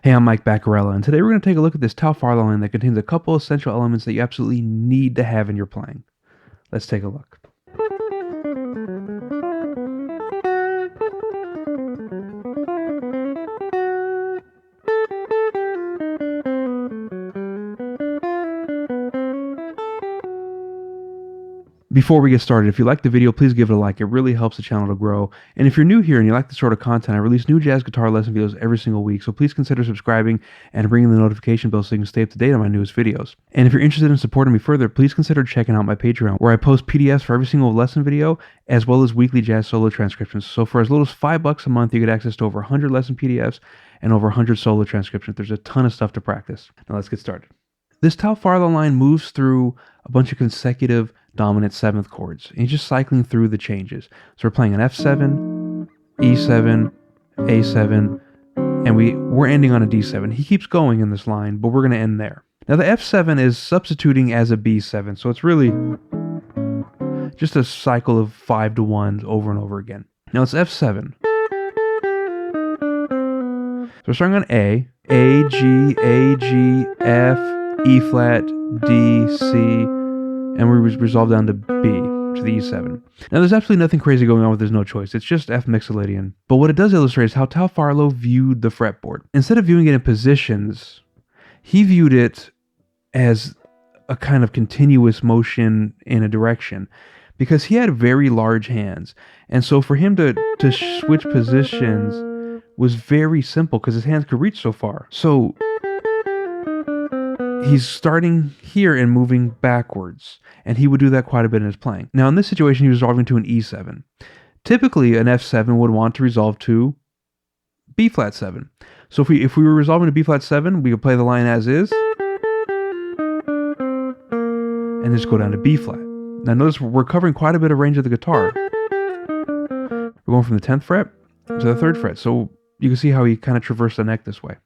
Hey, I'm Mike Baccarella, and today we're going to take a look at this Tal Farlow line that contains a couple essential elements that you absolutely need to have in your playing. Let's take a look. Before we get started, if you like the video, please give it a like. It really helps the channel to grow. And if you're new here and you like this sort of content, I release new jazz guitar lesson videos every single week. So please consider subscribing and ringing the notification bell so you can stay up to date on my newest videos. And if you're interested in supporting me further, please consider checking out my Patreon, where I post PDFs for every single lesson video, as well as weekly jazz solo transcriptions. So for as little as $5 a month, you get access to over 100 lesson PDFs and over 100 solo transcriptions. There's a ton of stuff to practice. Now let's get started. This Tal Farlow line moves through a bunch of consecutive dominant 7th chords. And he's just cycling through the changes. So we're playing an F7, E7, A7, and we're ending on a D7. He keeps going in this line, but we're going to end there. Now the F7 is substituting as a B7, so it's really just a cycle of 5 to 1 over and over again. Now it's F7. So we're starting on A, G, F, E flat, D, C, and we resolve down to B, to the E7. Now there's absolutely nothing crazy going on with There's No Choice. It's just F Mixolydian. But what it does illustrate is how Tal Farlow viewed the fretboard. Instead of viewing it in positions, he viewed it as a kind of continuous motion in a direction, because he had very large hands. And so for him to switch positions was very simple because his hands could reach so far. So he's starting here and moving backwards, and he would do that quite a bit in his playing. Now in this situation, he was resolving to an E7. Typically, an F7 would want to resolve to B flat 7. So if we were resolving to B flat 7, we could play the line as is, and just go down to B flat. Now notice we're covering quite a bit of range of the guitar. We're going from the 10th fret to the 3rd fret, so you can see how he kind of traversed the neck this way.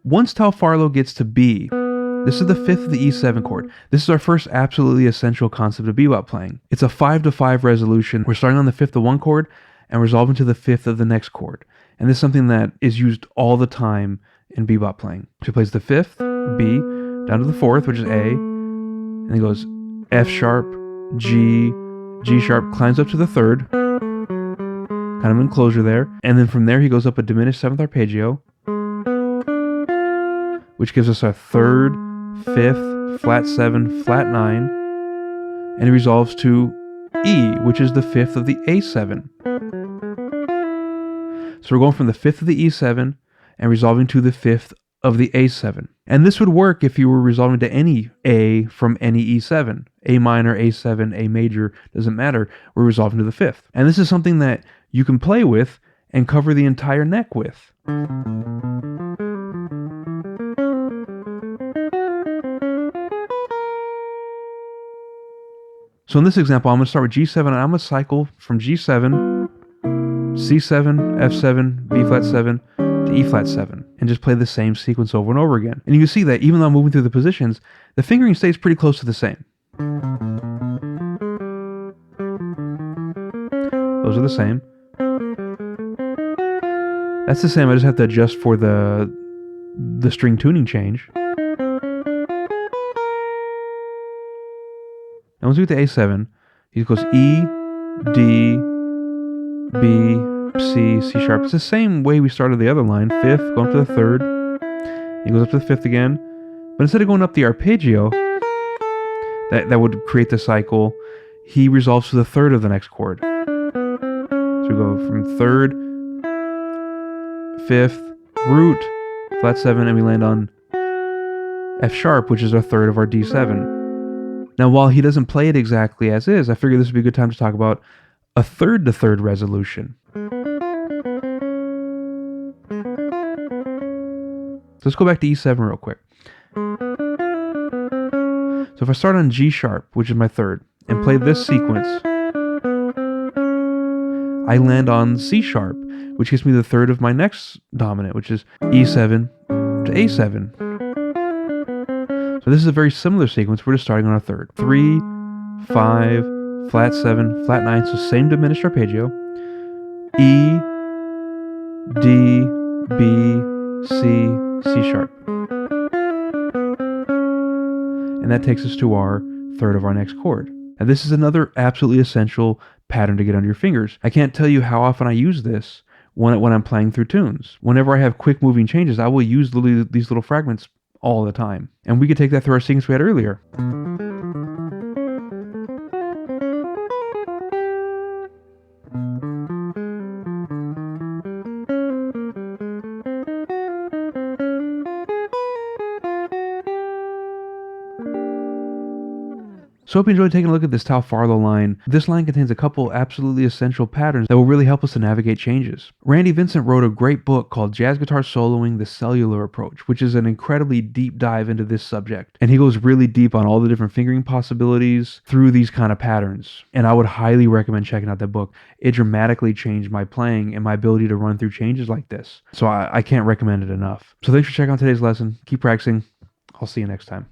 Once Tal Farlow gets to B, this is the 5th of the E7 chord. This is our first absolutely essential concept of bebop playing. It's a 5 to 5 resolution. We're starting on the 5th of one chord and resolving to the 5th of the next chord. And this is something that is used all the time in bebop playing. So he plays the 5th, B, down to the 4th, which is A, and he goes F sharp, G, G sharp, climbs up to the 3rd, kind of an enclosure there, and then from there he goes up a diminished 7th arpeggio, which gives us our 3rd, 5th, flat 7, flat 9, and he resolves to E, which is the 5th of the A7. So we're going from the 5th of the E7 and resolving to the 5th of the A7. And this would work if you were resolving to any A from any E7. A minor, A7, A major, doesn't matter. We're resolving to the 5th. And this is something that you can play with and cover the entire neck with. So in this example, I'm going to start with G7, and I'm going to cycle from G7, C7, F7, B flat 7, to E flat 7, and just play the same sequence over and over again. And you can see that even though I'm moving through the positions, the fingering stays pretty close to the same. Those are the same. That's the same, I just have to adjust for the string tuning change. And once we get to A7, he goes E, D, B, C, C sharp. It's the same way we started the other line. 5th, going up to the 3rd. He goes up to the 5th again. But instead of going up the arpeggio, that would create the cycle, he resolves to the 3rd of the next chord. So we go from 3rd, 5th, root, flat 7, and we land on F sharp, which is our 3rd of our D7. Now, while he doesn't play it exactly as is, I figured this would be a good time to talk about a 3rd to 3rd resolution. So let's go back to E7 real quick. So if I start on G sharp, which is my 3rd, and play this sequence, I land on C sharp, which gives me the 3rd of my next dominant, which is E7 to A7. So this is a very similar sequence. We're just starting on our 3rd. 3, 5, flat 7, flat 9, so same diminished arpeggio. E, D, B, C, C sharp. And that takes us to our third of our next chord. Now this is another absolutely essential pattern to get under your fingers. I can't tell you how often I use this when I'm playing through tunes. Whenever I have quick moving changes, I will use these little fragments all the time. And we could take that through our sequence we had earlier. So I hope you enjoyed taking a look at this Tal Farlow line. This line contains a couple absolutely essential patterns that will really help us to navigate changes. Randy Vincent wrote a great book called Jazz Guitar Soloing: The Cellular Approach, which is an incredibly deep dive into this subject. And he goes really deep on all the different fingering possibilities through these kind of patterns. And I would highly recommend checking out that book. It dramatically changed my playing and my ability to run through changes like this. So I can't recommend it enough. So thanks for checking out today's lesson. Keep practicing. I'll see you next time.